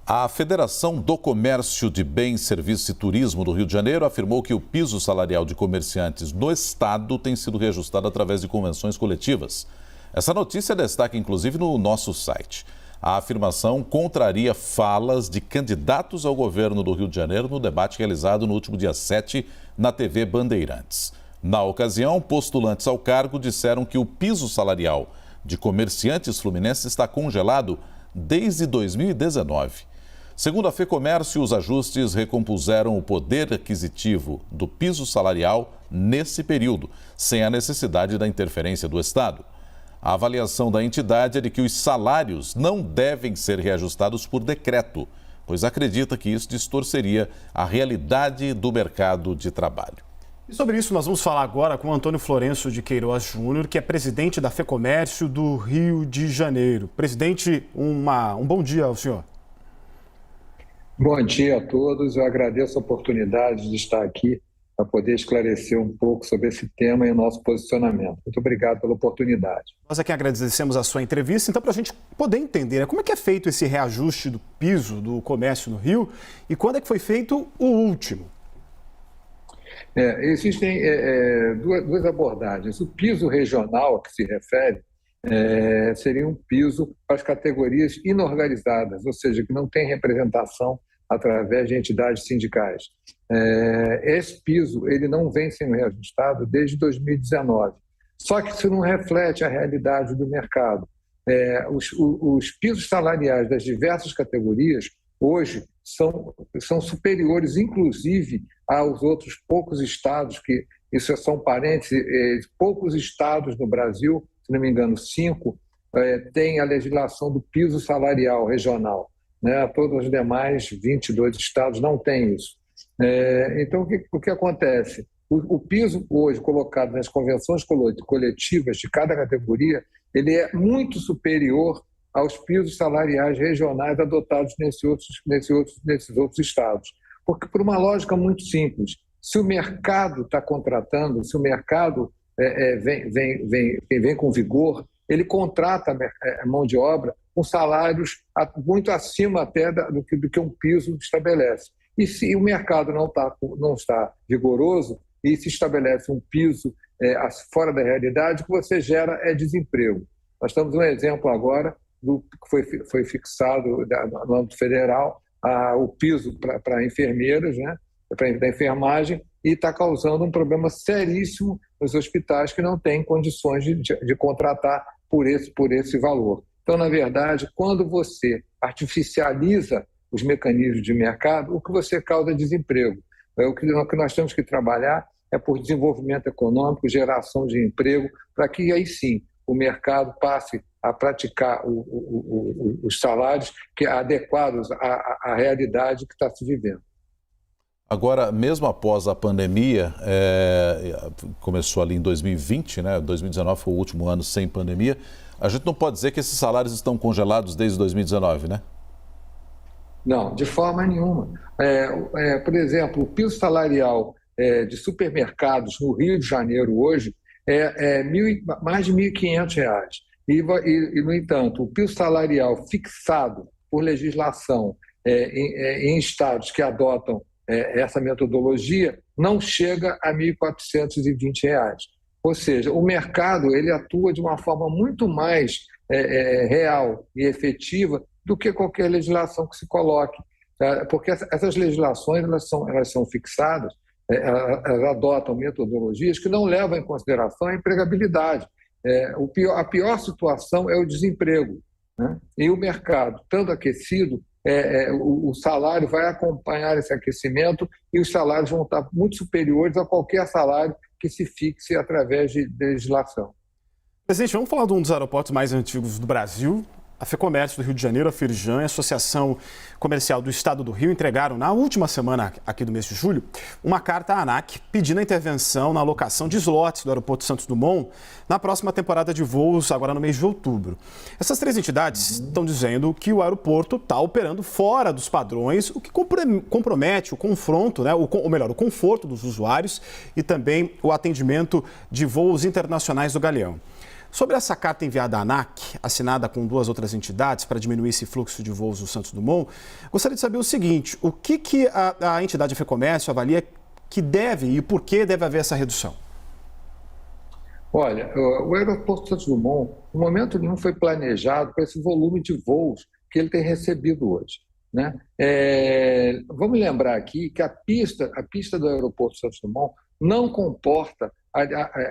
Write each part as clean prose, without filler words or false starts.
A Federação do Comércio de Bens, Serviços e Turismo do Rio de Janeiro afirmou que o piso salarial de comerciantes no estado tem sido reajustado através de convenções coletivas. Essa notícia destaca inclusive no nosso site. A afirmação contraria falas de candidatos ao governo do Rio de Janeiro no debate realizado no último dia 7 na TV Bandeirantes. Na ocasião, postulantes ao cargo disseram que o piso salarial de comerciantes fluminenses está congelado desde 2019. Segundo a FEComércio, os ajustes recompuseram o poder aquisitivo do piso salarial nesse período, sem a necessidade da interferência do Estado. A avaliação da entidade é de que os salários não devem ser reajustados por decreto, pois acredita que isso distorceria a realidade do mercado de trabalho. E sobre isso nós vamos falar agora com Antônio Florencio de Queiroz Júnior, que é presidente da FEComércio do Rio de Janeiro. Presidente, um bom dia ao senhor. Bom dia a todos, eu agradeço a oportunidade de estar aqui para poder esclarecer um pouco sobre esse tema e o nosso posicionamento. Muito obrigado pela oportunidade. Nós aqui agradecemos a sua entrevista, então para a gente poder entender como é que é feito esse reajuste do piso do comércio no Rio e quando é que foi feito o último? Existem duas abordagens. O piso regional a que se refere seria um piso para as categorias inorganizadas, ou seja, que não tem representação através de entidades sindicais. Esse piso ele não vem sendo reajustado desde 2019. Só que isso não reflete a realidade do mercado. Os pisos salariais das diversas categorias hoje são superiores, inclusive, aos outros poucos estados, que isso são parênteses, poucos estados no Brasil, se não me engano 5, têm a legislação do piso salarial regional. Todos os demais 22 estados não têm isso. Então, o que acontece? O piso hoje colocado nas convenções coletivas de cada categoria, ele é muito superior aos pisos salariais regionais adotados nesses outros estados. Porque por uma lógica muito simples, se o mercado está contratando, se o mercado vem com vigor, ele contrata a mão de obra com salários muito acima até do que um piso estabelece. E se o mercado não está vigoroso e se estabelece um piso fora da realidade, o que você gera é desemprego. Nós temos um exemplo agora que foi fixado no âmbito federal, o piso para enfermeiras, da enfermagem, e está causando um problema seríssimo nos hospitais que não têm condições de contratar por esse valor. Então, na verdade, quando você artificializa os mecanismos de mercado, o que você causa é desemprego. O que nós temos que trabalhar é por desenvolvimento econômico, geração de emprego, para que aí sim o mercado passe a praticar os salários adequados à realidade que está se vivendo. Agora, mesmo após a pandemia, começou ali em 2020, 2019 foi o último ano sem pandemia, a gente não pode dizer que esses salários estão congelados desde 2019, né? Não, de forma nenhuma. Por exemplo, o piso salarial de supermercados no Rio de Janeiro hoje mais de R$ 1.500. E, no entanto, o piso salarial fixado por legislação em estados que adotam essa metodologia não chega a R$ 1.420. Ou seja, o mercado ele atua de uma forma muito mais real e efetiva do que qualquer legislação que se coloque. Porque essas legislações elas são fixadas, elas adotam metodologias que não levam em consideração a empregabilidade. A pior situação é o desemprego, E o mercado, estando aquecido, o salário vai acompanhar esse aquecimento e os salários vão estar muito superiores a qualquer salário que se fixe através de legislação. Presidente, vamos falar de um dos aeroportos mais antigos do Brasil. A FEComércio do Rio de Janeiro, a Firjan e a Associação Comercial do Estado do Rio entregaram, na última semana aqui do mês de julho, uma carta à ANAC pedindo a intervenção na alocação de slots do aeroporto Santos Dumont na próxima temporada de voos, agora no mês de outubro. Essas três entidades estão dizendo que o aeroporto está operando fora dos padrões, o que compromete o confronto, o conforto dos usuários e também o atendimento de voos internacionais do Galeão. Sobre essa carta enviada à ANAC, assinada com 2 outras entidades para diminuir esse fluxo de voos do Santos Dumont, gostaria de saber o seguinte: o que a entidade FEComércio avalia que deve e por que deve haver essa redução? Olha, o aeroporto Santos Dumont, no momento nenhum, foi planejado para esse volume de voos que ele tem recebido hoje, né? Vamos lembrar aqui que a pista do aeroporto Santos Dumont não comporta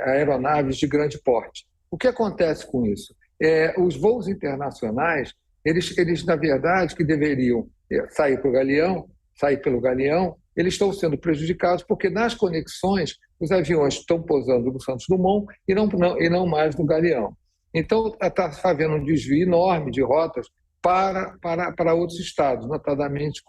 aeronaves de grande porte. O que acontece com isso? Os voos internacionais, eles na verdade, que deveriam sair pelo Galeão, eles estão sendo prejudicados porque nas conexões os aviões estão pousando no Santos Dumont e não mais no Galeão. Então, está havendo um desvio enorme de rotas para outros estados, notadamente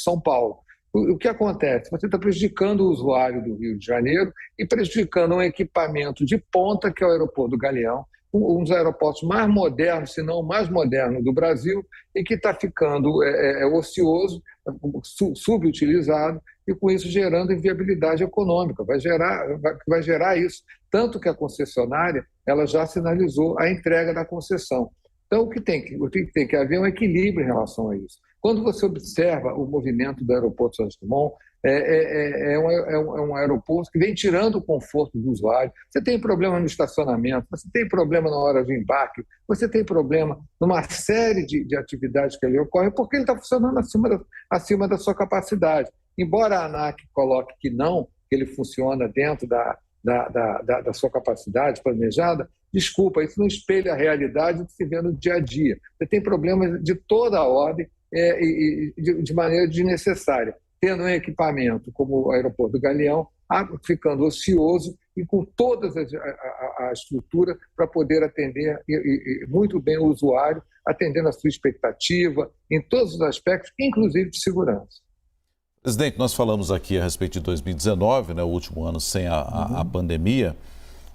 São Paulo. O que acontece? Você está prejudicando o usuário do Rio de Janeiro e prejudicando um equipamento de ponta, que é o aeroporto do Galeão, um dos aeroportos mais modernos, se não o mais moderno do Brasil, e que está ficando ocioso, subutilizado, e com isso gerando inviabilidade econômica. Vai gerar isso. Tanto que a concessionária ela já sinalizou a entrega da concessão. Então, o que tem que haver é um equilíbrio em relação a isso. Quando você observa o movimento do aeroporto Santos Dumont, é um aeroporto que vem tirando o conforto do usuário. Você tem problema no estacionamento, você tem problema na hora de embarque, você tem problema numa série de atividades que ali ocorrem, porque ele está funcionando acima da sua capacidade. Embora a ANAC coloque que não, que ele funciona dentro da sua capacidade planejada, desculpa, isso não espelha a realidade que se vê no dia a dia. Você tem problemas de toda a ordem de maneira desnecessária, tendo um equipamento como o aeroporto do Galeão, ficando ocioso e com toda a estrutura para poder atender muito bem o usuário, atendendo a sua expectativa em todos os aspectos, inclusive de segurança. Presidente, nós falamos aqui a respeito de 2019, né, o último ano sem a pandemia.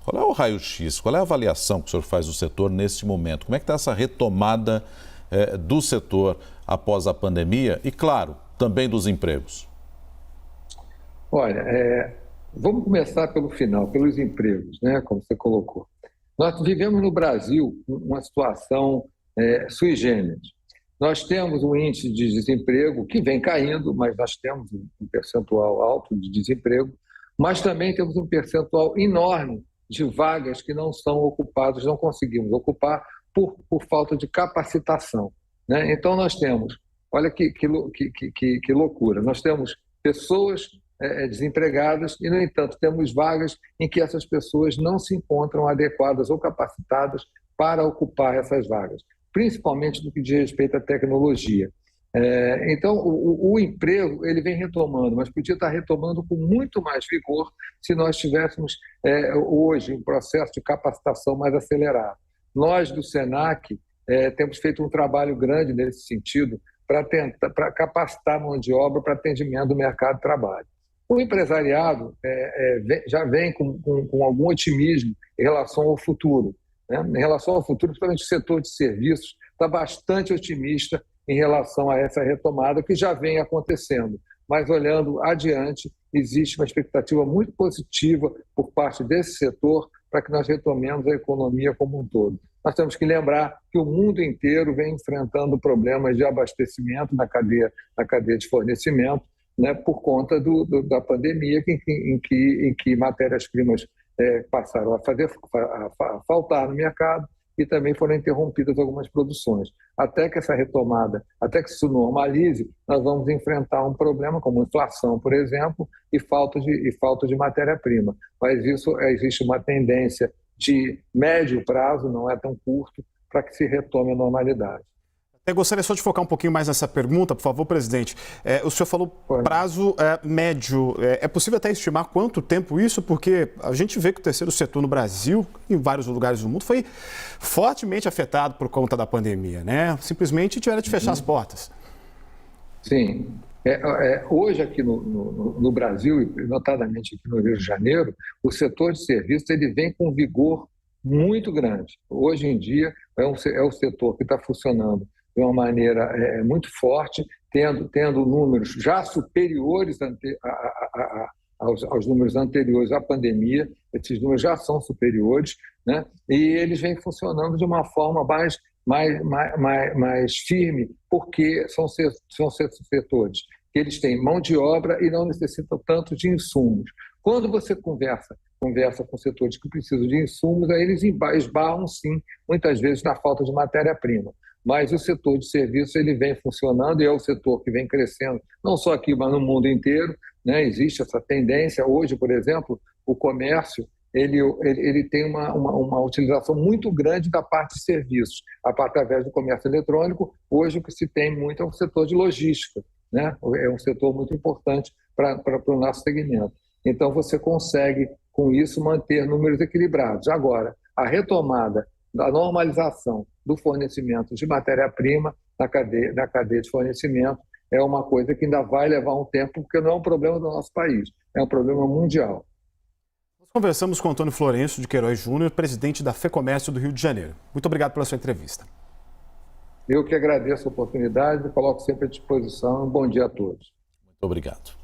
Qual é o raio-x, qual é a avaliação que o senhor faz do setor neste momento? Como é que está essa retomada do setor após a pandemia e, claro, também dos empregos? Olha, vamos começar pelo final, pelos empregos, né, como você colocou. Nós vivemos no Brasil uma situação sui generis. Nós temos um índice de desemprego que vem caindo, mas nós temos um percentual alto de desemprego, mas também temos um percentual enorme de vagas que não são ocupadas, não conseguimos ocupar por falta de capacitação, né? Então nós temos, olha que loucura, nós temos pessoas desempregadas e, no entanto, temos vagas em que essas pessoas não se encontram adequadas ou capacitadas para ocupar essas vagas, principalmente no que diz respeito à tecnologia. Então, o emprego ele vem retomando, mas podia estar retomando com muito mais vigor se nós tivéssemos hoje um processo de capacitação mais acelerado. Nós, do SENAC, temos feito um trabalho grande nesse sentido para capacitar a mão de obra para atendimento do mercado de trabalho. O empresariado já vem com algum otimismo em relação ao futuro, né? Em relação ao futuro, principalmente o setor de serviços está bastante otimista em relação a essa retomada que já vem acontecendo. Mas, olhando adiante, existe uma expectativa muito positiva por parte desse setor para que nós retomemos a economia como um todo. Nós temos que lembrar que o mundo inteiro vem enfrentando problemas de abastecimento na cadeia de fornecimento, né, por conta da pandemia, em que matérias-primas passaram a faltar no mercado e também foram interrompidas algumas produções. Até que essa retomada, até que isso normalize, nós vamos enfrentar um problema como inflação, por exemplo, e falta de matéria-prima. Mas existe uma tendência de médio prazo, não é tão curto, para que se retome a normalidade. Eu gostaria só de focar um pouquinho mais nessa pergunta, por favor, presidente. O senhor falou prazo médio. É possível até estimar quanto tempo isso? Porque a gente vê que o terceiro setor no Brasil, em vários lugares do mundo, foi fortemente afetado por conta da pandemia, né? Simplesmente tiveram de fechar as portas. Sim. Hoje aqui no Brasil, e notadamente aqui no Rio de Janeiro, o setor de serviços ele vem com vigor muito grande. Hoje em dia é o setor que está funcionando de uma maneira muito forte, tendo números já superiores aos números anteriores à pandemia. Esses números já são superiores, né? E eles vêm funcionando de uma forma mais firme, porque são setores que eles têm mão de obra e não necessitam tanto de insumos. Quando você conversa com setores que precisam de insumos, aí eles esbarram, sim, muitas vezes na falta de matéria-prima. Mas o setor de serviços ele vem funcionando e é o setor que vem crescendo, não só aqui, mas no mundo inteiro, né? Existe essa tendência. Hoje, por exemplo, o comércio ele tem uma utilização muito grande da parte de serviços. Através do comércio eletrônico, hoje o que se tem muito é o setor de logística, né? É um setor muito importante para o nosso segmento. Então, você consegue, com isso, manter números equilibrados. Agora, a retomada da normalização do fornecimento de matéria-prima na cadeia de fornecimento é uma coisa que ainda vai levar um tempo, porque não é um problema do nosso país, é um problema mundial. Nós conversamos com Antônio Florencio de Queiroz Júnior, presidente da FEComércio do Rio de Janeiro. Muito obrigado pela sua entrevista. Eu que agradeço a oportunidade e coloco sempre à disposição. Um bom dia a todos. Muito obrigado.